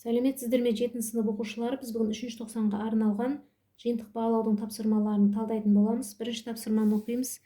Сәлеметсіздер ме 7 сынып оқушылары, біз бүгін 3 тоқсанға арналған жиынтық бағалаудың тапсырмаларын талдайтын боламыз. Бірінші тапсырманы оқимыз.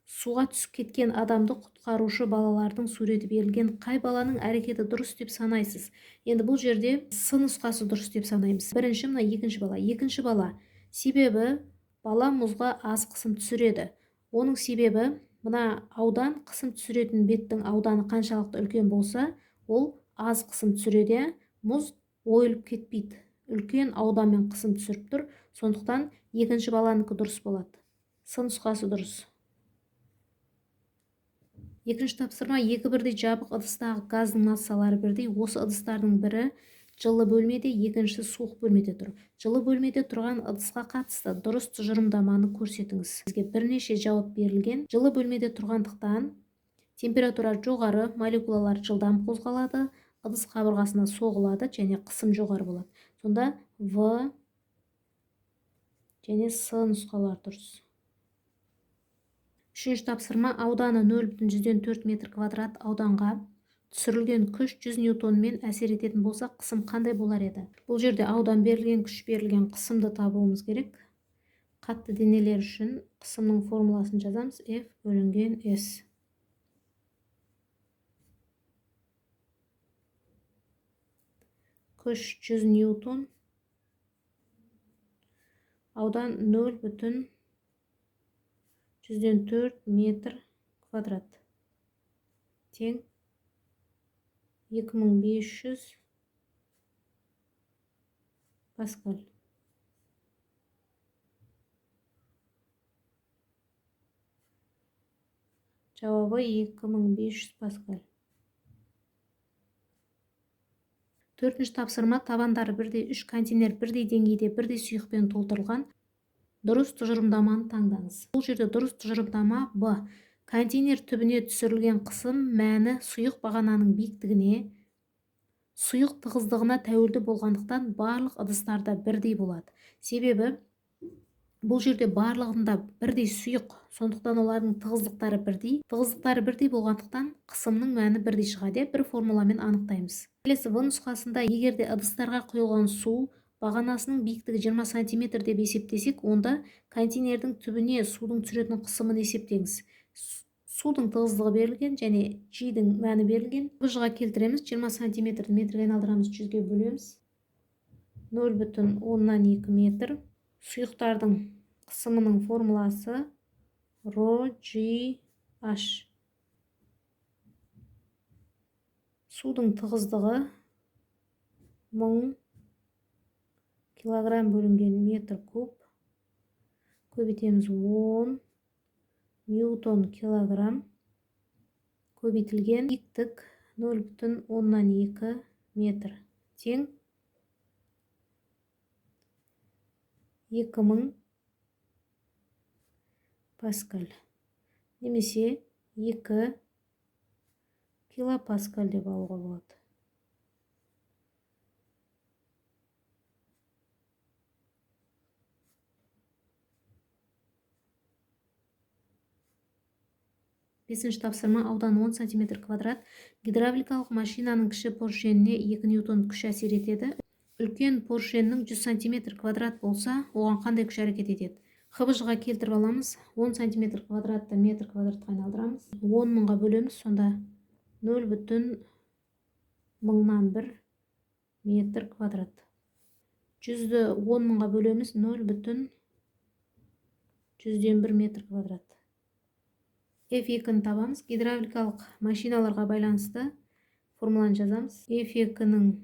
Суға түсіп кеткен адамды құтқарушы балалардың суреті берілген. Қай баланың әрекеті дұрыс деп санайсыз? Енді бұл жерде с нұсқасы дұрыс деп санаймыз. Бірінші, мына екінші бала. Екінші бала. Себебі бала мұзға аз қысым түсіреді. Оның себебі мына аудан қысым түсіретін беттің ауданы қаншалықты үлкен болса, ол аз қысым түсіреді. Мұз ойылып кетпейді. Үлкен ауданмен қысым түсіріп тұр. Сондықтан екінші баланыкі дұрыс болады. С нұсқасы дұрыс. Екінші тапсырма. Екі бірдей жабық ыдыстағы газдың массалары бірдей. Осы ыдыстардың бірі жылы бөлмеде, екіншісі суық бөлмеде тұр. Жылы бөлмеде тұрған ыдысқа қатысты дұрыс тұжырымдаманы көрсетіңіз. Бізге бірнеше жауап берілген. Жылы бөлмеде тұрғандықтан температура жоғары, молекулалар жылдам қозғалады, ыдыс қабырғасына соғылады және қысым жоғары болады. Сонда В және С нұсқалар дұрыс. Үшінші тапсырма. Ауданы 0,4 метр квадрат ауданға түсірілген күш 100 ньютонмен әсер ететін болса, қысым қандай болар еді? Бұл жерде аудан берілген, күш берілген, қысымды табуымыз керек. Қатты денелер үшін қысымның формуласын жазамыз. F бөлінген S. Күш 100 ньютон. Аудан 0,4 метр квадрат. Тең 2500 паскаль. Жауабы 2500 паскаль. Төртінші тапсырма. Табандары бірдей 3 контейнер бірдей деңгейде бірдей сұйықпен толтырылған. Дұрыс тұжырымдаманы таңдаңыз. Бұл жерде дұрыс тұжырымдама Б. Контейнер түбіне түсірілген қысым мәні сұйық бағананың биіктігіне, сұйық тығыздығына тәуелді болғандықтан барлық ыдыстарда бірдей болады. Себебі бұл жерде барлығында бірдей сұйық, сондықтан олардың тығыздықтары бірдей. Тығыздықтары бірдей болғандықтан қысымның мәні бірдей шығады. Бір формуламен анықтаймыз. Келесі В нұсқасында егерде ыдыстарға құйылған су бағанасының биіктігі 20 см деп есептесек, онда контейнердің түбіне судың түсіретін қысымын есептеңіз. Судың тығыздығы берілген және G-дің мәні берілген. Қабыжға келтіреміз. 20 см метрге айналдырамыз, 100-ге бөлеміз. 0,2 метр. Сұйықтардың қысымының формуласы ρGH. Судың тығыздығы 1000 килограмм бөлінген метр куб. Көбейтеміз 10 ньютон килограмм. Көбейтілген биіктік 0,2 метр. Тең 2000 паскаль. Немесе 2 килопаскаль деп алуға болады. Бесінші тапсырма. Аудан 10 см квадрат. Гидравликалық машинаның кіші поршеніне 2 ньютон күш әсер етеді. Үлкен поршеннің 100 см квадрат болса, оған қандай күш әрекет етеді? Қабыжға келтіріп аламыз. 10 см квадратты метр квадратқа айналдырамыз. 10 мыңға бөлеміз, сонда 0,1 метр квадрат. 100-ді 10 мыңға бөлеміз, 0,1 метр квадрат. F2-ні табамыз. Гидравликалық машиналарға байланысты формуланы жазамыз. F2-нің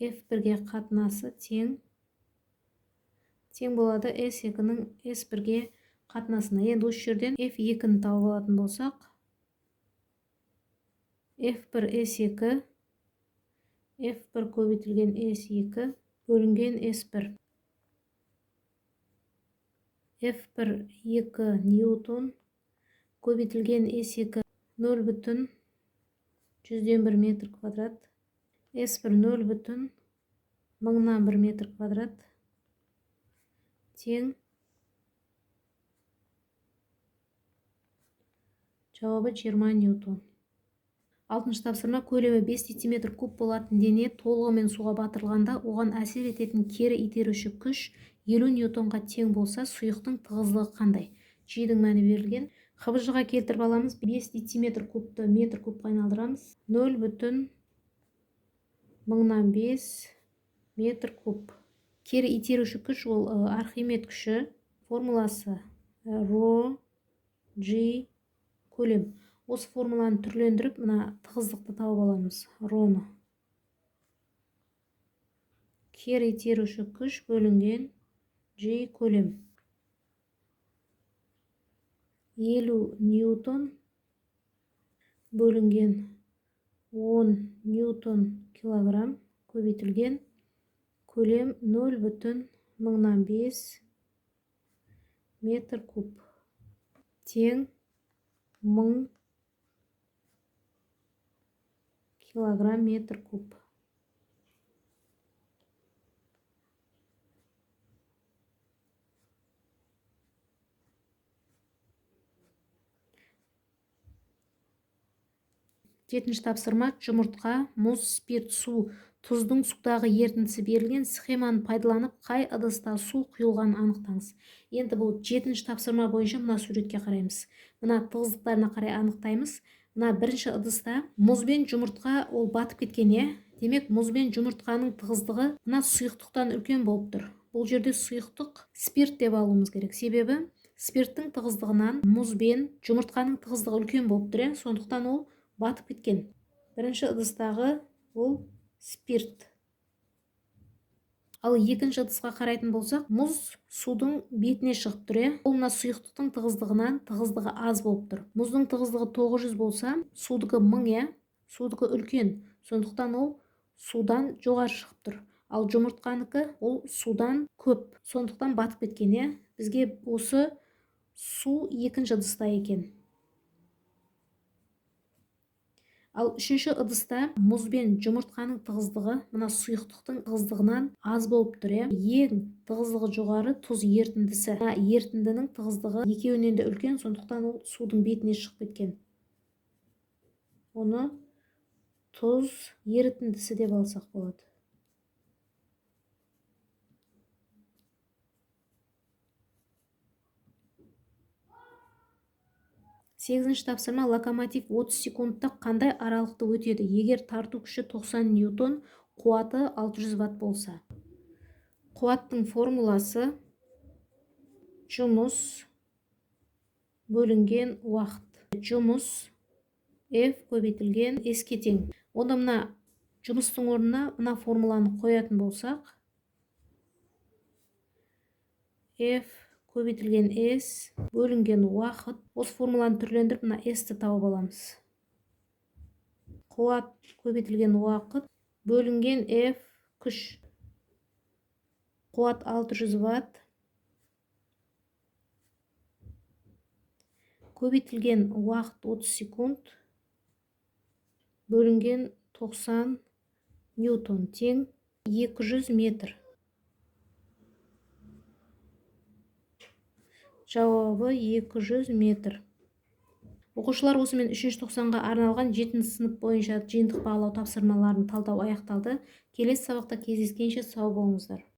F1-ге қатынасы тең болады S2-нің S1-ге қатынасына. Енді осы жерден F2-ні тауып алатын болсақ, F1 S2, F1 көбейтілген S2 бөлінген S1. F1 2 ньютон көбейтілген S2 0,1 метр квадрат. S1 0,1 метр квадрат. Тең Жауабы 20 ньютон. 6-шы тапсырма көлемі 5 дециметр куб болатын дене толығымен суға батырылғанда оған әсер ететін кері итеруші күш 50 ньютонға тең болса, сұйықтың тығыздығы қандай? Жүйенің мәні берілген. Қыбыжыға келтіріп аламыз. 5 дециметр кубты метр кубқа айналдырамыз. 0,5 метр куб. Кері итеруші күш ол Архимед күші. Формуласы ρ G көлем. Осы формуланы түрлендіріп, мына тығыздықты тауып аламыз. Роны. Кері итеруші күш бөлінген G көлем. 50 ньютон бөлінген 10 ньютон килограмм көбейтілген көлем 0,5 метр куб тең 1000 килограмм метр куб. Жетінші тапсырма жұмыртқа, мұз, спирт, су, тұздың судағы ерітіндісі берілген схеманы пайдаланып қай ыдыста су құйылғанын анықтаңыз. Енді бұл 7-ші тапсырма бойынша мына суретке қараймыз. Мына тығыздықтарына қарай анықтаймыз. Мына бірінші ыдыста мұз бен жұмыртқа ол батып кеткен, демек мұз бен жұмыртқаның тығыздығы мына сұйықтықтан үлкен болып тұр. Бұл жерде сұйықтық спирт деп алуымыз керек. Себебі спирттің тығыздығынан мұз бен жұмыртқаның тығыздығы үлкен болып тұр, сондықтан ол батып кеткен. Бірінші ыдыстағы ол спирт. Ал екінші ыдысқа қарайтын болсақ, мұз судың бетіне шығып тұр. Ол мына сұйықтықтың тығыздығынан тығыздығы аз болып тұр. Мұздың тығыздығы 900 болса, судығы 1000, судығы үлкен. Сондықтан ол судан жоғары шығып тұр. Ал жұмыртқаныкі ол судан көп. Сондықтан батып кеткен. Бізге осы су екінші ыдыста екен. Ал үшінші ыдыста мұз бен жұмыртқаның тығыздығы мына сұйықтықтың тығыздығынан аз болып тұр. Ең тығыздығы жоғары тұз ерітіндісі. Ерітіндінің тығыздығы екеуінен де үлкен, сондықтан ол судың бетіне шығып кеткен. Оны тұз ерітіндісі деп алсақ болады. 8-ші тапсырма локомотив 30 секундта қандай аралықты өтеді? Егер тарту күші 90 ньютон, қуаты 600 ватт болса. Қуаттың формуласы жұмыс бөлінген уақыт. Жұмыс F көбейтілген S-ке тең. Онда мына жұмыстың орнына мына формуланы қоятын болсақ, F көбейтілген S бөлінген уақыт. Осы формуланы түрлендіріп, мына S-ті тауып аламыз. Қуат көбейтілген уақыт бөлінген F күш. Қуат 600 ватт. Көбейтілген уақыт 30 секунд. Бөлінген 90 ньютон тең 200 метр. Жауабы 200 метр. Оқушылар осымен 3-ші тоқсанға арналған 7-ші сынып бойынша жиынтық бағалау тапсырмаларын талдау аяқталды. Келесі сабақта кездескенше сау болыңыздар.